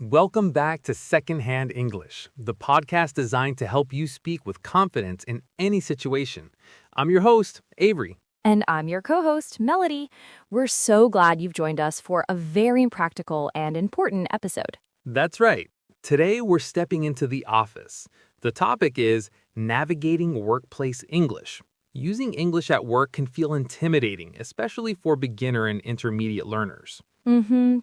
Welcome back to Secondhand English, the podcast designed to help you speak with confidence in any situation. I'm your host, Avery. And I'm your co-host, Melody. We're so glad you've joined us for a very practical and important episode. That's right. Today we're stepping into the office. The topic is navigating workplace English. Using English at work can feel intimidating, especially for beginner and intermediate learners.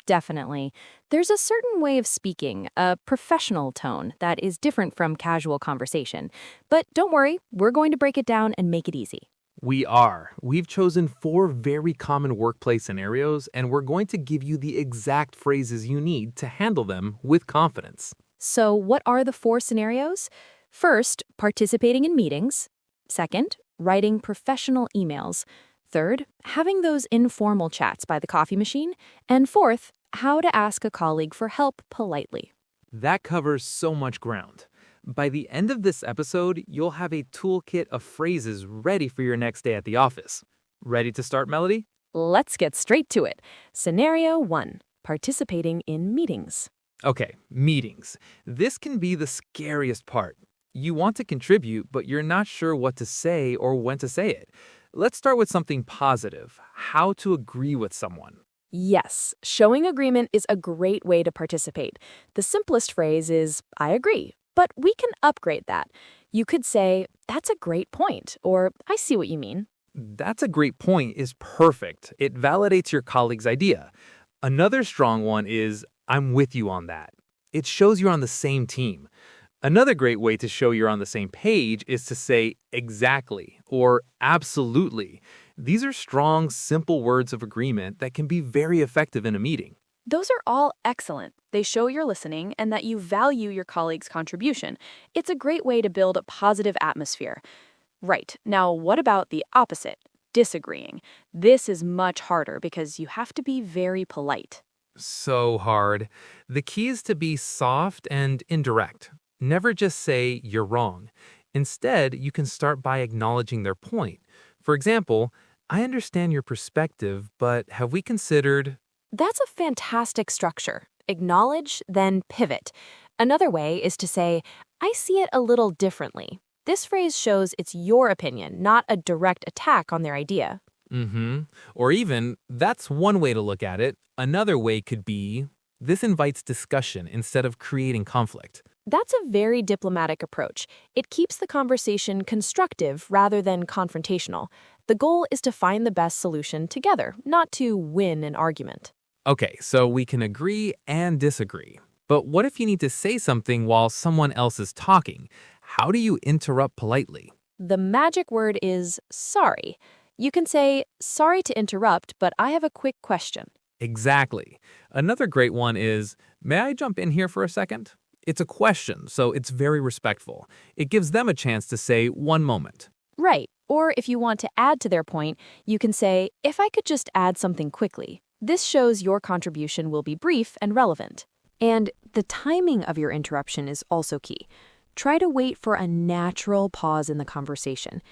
Definitely. There's a certain way of speaking, a professional tone, that is different from casual conversation. But don't worry, we're going to break it down and make it easy. We are. We've chosen 4 very common workplace scenarios, and we're going to give you the exact phrases you need to handle them with confidence. So what are the 4 scenarios? First, participating in meetings. Second, writing professional emails. Third, having those informal chats by the coffee machine. And fourth, how to ask a colleague for help politely. That covers so much ground. By the end of this episode, you'll have a toolkit of phrases ready for your next day at the office. Ready to start, Melody? Let's get straight to it. Scenario 1, participating in meetings. Okay, meetings. This can be the scariest part. You want to contribute, but you're not sure what to say or when to say it. Let's start with something positive, how to agree with someone. Yes, showing agreement is a great way to participate. The simplest phrase is, I agree, but we can upgrade that. You could say, that's a great point, or I see what you mean. That's a great point is perfect. It validates your colleague's idea. Another strong one is, I'm with you on that. It shows you're on the same team. Another great way to show you're on the same page is to say exactly or absolutely. These are strong, simple words of agreement that can be very effective in a meeting. Those are all excellent. They show you're listening and that you value your colleague's contribution. It's a great way to build a positive atmosphere. Right. Now, what about the opposite? Disagreeing. This is much harder because you have to be very polite. So hard. The key is to be soft and indirect. Never just say, you're wrong. Instead, you can start by acknowledging their point. For example, I understand your perspective, but have we considered... That's a fantastic structure. Acknowledge, then pivot. Another way is to say, I see it a little differently. This phrase shows it's your opinion, not a direct attack on their idea. Or even, that's one way to look at it. Another way could be, this invites discussion instead of creating conflict. That's a very diplomatic approach. It keeps the conversation constructive rather than confrontational. The goal is to find the best solution together, not to win an argument. Okay, so we can agree and disagree. But what if you need to say something while someone else is talking? How do you interrupt politely? The magic word is sorry. You can say, sorry to interrupt, but I have a quick question. Exactly. Another great one is, may I jump in here for a second? It's a question, so it's very respectful. It gives them a chance to say one moment. Right. Or if you want to add to their point, you can say, if I could just add something quickly. This shows your contribution will be brief and relevant. And the timing of your interruption is also key. Try to wait for a natural pause in the conversation.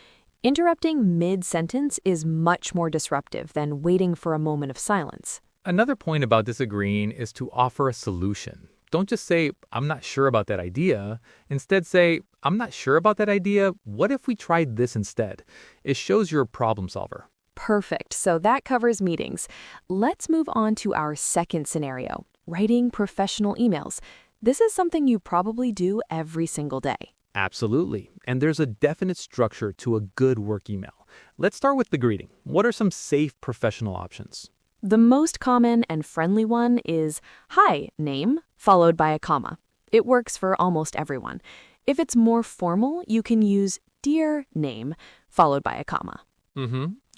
Interrupting mid-sentence is much more disruptive than waiting for a moment of silence. Another point about disagreeing is to offer a solution. Don't just say, I'm not sure about that idea. Instead say, I'm not sure about that idea. What if we tried this instead? It shows you're a problem solver. Perfect. So that covers meetings. Let's move on to our second scenario, writing professional emails. This is something you probably do every single day. Absolutely. And there's a definite structure to a good work email. Let's start with the greeting. What are some safe professional options? The most common and friendly one is, hi, name, followed by a comma. It works for almost everyone. If it's more formal, you can use dear name, followed by a comma.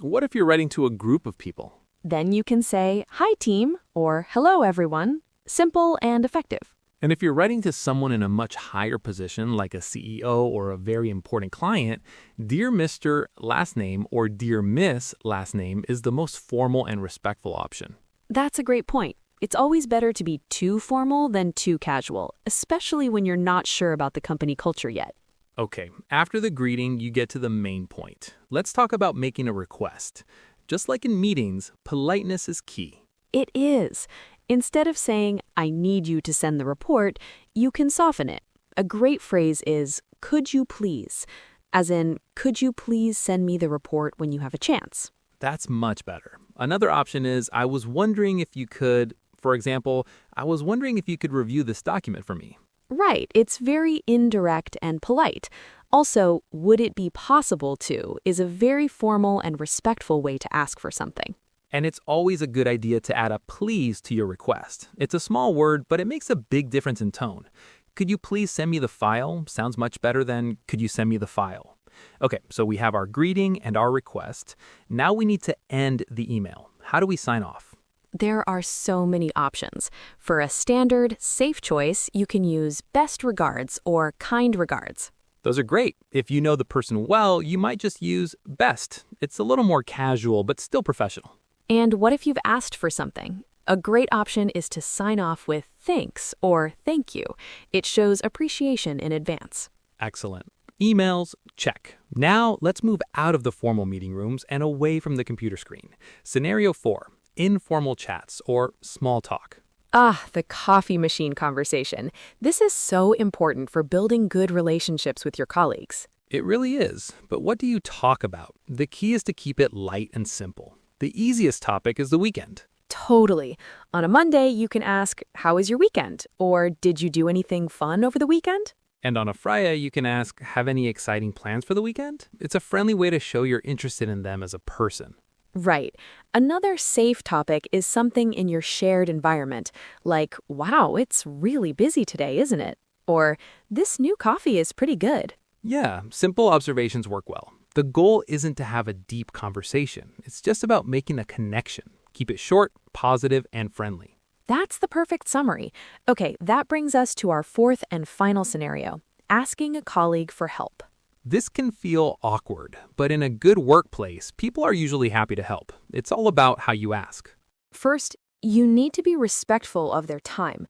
What if you're writing to a group of people? Then you can say, hi, team, or hello, everyone. Simple and effective. And if you're writing to someone in a much higher position, like a CEO or a very important client, Dear Mr. last name or Dear Miss last name is the most formal and respectful option. That's a great point. It's always better to be too formal than too casual, especially when you're not sure about the company culture yet. Okay, after the greeting, you get to the main point. Let's talk about making a request. Just like in meetings, politeness is key. It is. Instead of saying, I need you to send the report, you can soften it. A great phrase is, could you please? As in, could you please send me the report when you have a chance? That's much better. Another option is, I was wondering if you could, for example, I was wondering if you could review this document for me. Right, it's very indirect and polite. Also, would it be possible to is a very formal and respectful way to ask for something. And it's always a good idea to add a please to your request. It's a small word, but it makes a big difference in tone. Could you please send me the file? Sounds much better than could you send me the file? Okay, so we have our greeting and our request. Now we need to end the email. How do we sign off? There are so many options. For a standard, safe choice, you can use best regards or kind regards. Those are great. If you know the person well, you might just use best. It's a little more casual, but still professional. And what if you've asked for something? A great option is to sign off with thanks or thank you. It shows appreciation in advance. Excellent. Emails, check. Now let's move out of the formal meeting rooms and away from the computer screen. Scenario 4, informal chats or small talk. Ah, the coffee machine conversation. This is so important for building good relationships with your colleagues. It really is. But what do you talk about? The key is to keep it light and simple. The easiest topic is the weekend. Totally. On a Monday, you can ask, how was your weekend? Or did you do anything fun over the weekend? And on a Friday, you can ask, have any exciting plans for the weekend? It's a friendly way to show you're interested in them as a person. Right. Another safe topic is something in your shared environment, like, wow, it's really busy today, isn't it? Or, this new coffee is pretty good. Yeah, simple observations work well. The goal isn't to have a deep conversation. It's just about making a connection. Keep it short, positive, and friendly. That's the perfect summary. Okay, that brings us to our fourth and final scenario, asking a colleague for help. This can feel awkward, but in a good workplace, people are usually happy to help. It's all about how you ask. First, you need to be respectful of their time.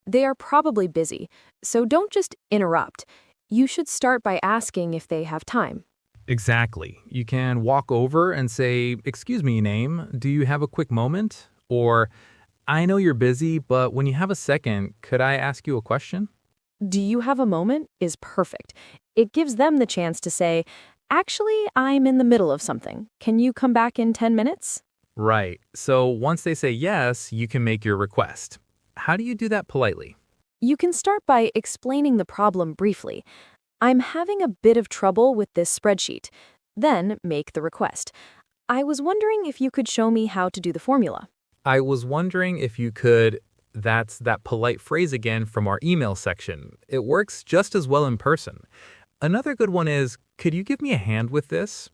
They are probably busy, so don't just interrupt. You should start by asking if they have time. Exactly. You can walk over and say, excuse me, name, do you have a quick moment? Or, I know you're busy, but when you have a second, could I ask you a question? Do you have a moment is perfect. It gives them the chance to say, actually, I'm in the middle of something. Can you come back in 10 minutes? Right. So once they say yes, you can make your request. How do you do that politely? You can start by explaining the problem briefly. I'm having a bit of trouble with this spreadsheet. Then make the request. I was wondering if you could show me how to do the formula. I was wondering if you could. That's that polite phrase again from our email section. It works just as well in person. Another good one is, could you give me a hand with this?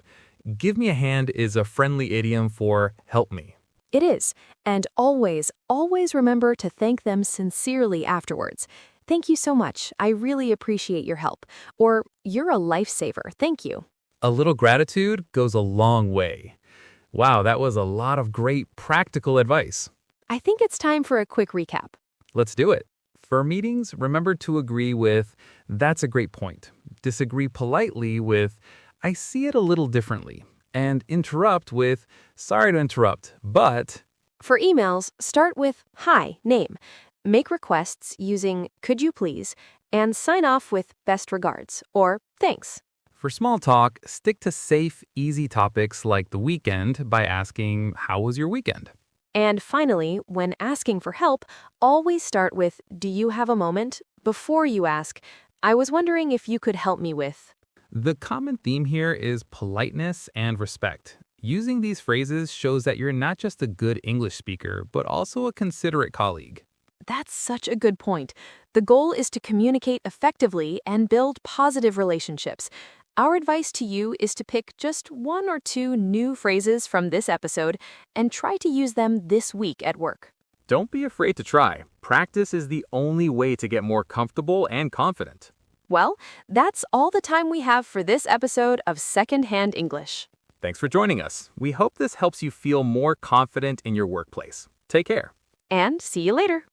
Give me a hand is a friendly idiom for help me. It is. And always, always remember to thank them sincerely afterwards. Thank you so much. I really appreciate your help. Or, you're a lifesaver. Thank you. A little gratitude goes a long way. Wow, that was a lot of great practical advice. I think it's time for a quick recap. Let's do it. For meetings, remember to agree with, that's a great point. Disagree politely with, I see it a little differently. And interrupt with, sorry to interrupt, but... For emails, start with, hi, name. Make requests using could you please, and sign off with best regards or thanks. For small talk, stick to safe, easy topics like the weekend by asking, how was your weekend? And finally, when asking for help, always start with, do you have a moment? Before you ask, I was wondering if you could help me with. The common theme here is politeness and respect. Using these phrases shows that you're not just a good English speaker, but also a considerate colleague. That's such a good point. The goal is to communicate effectively and build positive relationships. Our advice to you is to pick just 1 or 2 new phrases from this episode and try to use them this week at work. Don't be afraid to try. Practice is the only way to get more comfortable and confident. Well, that's all the time we have for this episode of Secondhand English. Thanks for joining us. We hope this helps you feel more confident in your workplace. Take care. And see you later.